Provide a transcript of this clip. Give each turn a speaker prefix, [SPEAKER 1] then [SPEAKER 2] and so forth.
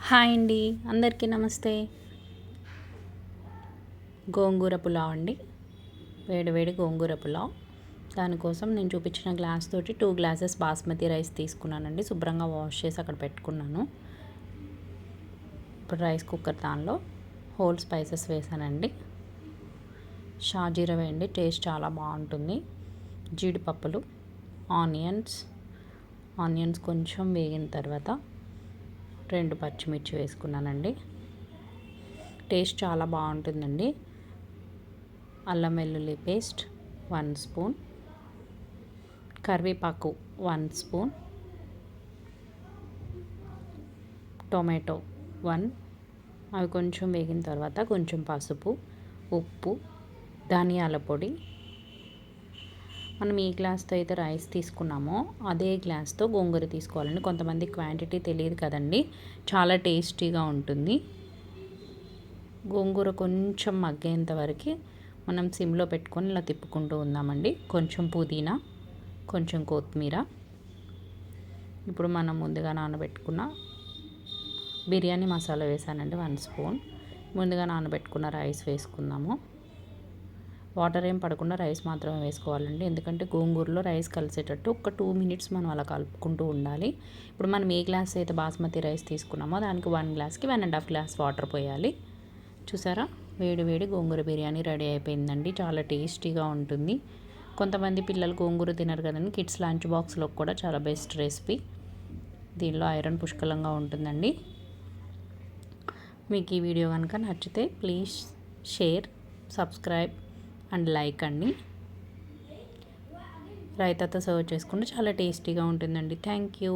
[SPEAKER 1] Hi అండి, అందరికీ నమస్తే. గోంగూర పులావ్ అండి, వేడి వేడి గోంగూర పులావ్. దానికోసం నేను చూపించిన గ్లాస్ తోటి 2 గ్లాసెస్ బాస్మతి రైస్ తీసుకున్నానండి. శుభ్రంగా వాష్ చేసి అక్కడ పెట్టుకున్నాను. ఇప్పుడు రైస్ కుక్కర్ దానిలో హోల్ స్పైసెస్ వేసానండి. షాజీరా వేయండి, టేస్ట్ చాలా బాగుంటుంది. జీడిపప్పులు, ఆనియన్స్ కొంచెం వేగిన తర్వాత 2 పచ్చిమిర్చి వేసుకున్నానండి. టేస్ట్ చాలా బాగుంటుందండి. అల్లం వెల్లుల్లి పేస్ట్ 1 స్పూన్, కరివేపాకు 1 స్పూన్, టొమాటో 1, అవి కొంచెం వేగిన తర్వాత కొంచెం పసుపు, ఉప్పు, ధనియాల పొడి. మనం ఏ గ్లాస్తో అయితే రైస్ తీసుకున్నామో అదే గ్లాస్తో గోంగూర తీసుకోవాలండి. కొంతమంది క్వాంటిటీ తెలియదు కదండి, చాలా టేస్టీగా ఉంటుంది. గోంగూర కొంచెం మగ్గేంత వరకు మనం సిమ్లో పెట్టుకొని ఇలా తిప్పుకుంటూ ఉందామండి. కొంచెం పుదీనా, కొంచెం కొత్తిమీర. ఇప్పుడు మనం ముందుగా నానబెట్టుకున్న బిర్యానీ మసాలా వేసానండి 1 స్పూన్. ముందుగా నానబెట్టుకున్న రైస్ వేసుకుందాము. వాటర్ ఏం పడకుండా రైస్ మాత్రమే వేసుకోవాలండి, ఎందుకంటే గోంగూరలో రైస్ కలిసేటట్టు ఒక 2 మినిట్స్ మనం అలా కలుపుకుంటూ ఉండాలి. ఇప్పుడు మనం ఏ గ్లాస్ అయితే బాస్మతి రైస్ తీసుకున్నామో దానికి 1 గ్లాస్కి 1.5 గ్లాస్ వాటర్ పోయాలి. చూసారా, వేడి వేడి గోంగూర బిర్యానీ రెడీ అయిపోయిందండి. చాలా టేస్టీగా ఉంటుంది. కొంతమంది పిల్లలు గోంగూర తినరు కదండి, కిడ్స్ లంచ్ బాక్స్లో కూడా చాలా బెస్ట్ రెసిపీ. దీనిలో ఐరన్ పుష్కలంగా ఉంటుందండి. మీకు ఈ వీడియో కనుక నచ్చితే please share, subscribe and like అండి. రైతాతో సర్వ్ చేసుకుంటే చాలా టేస్టీగా ఉంటుందండి. Thank you.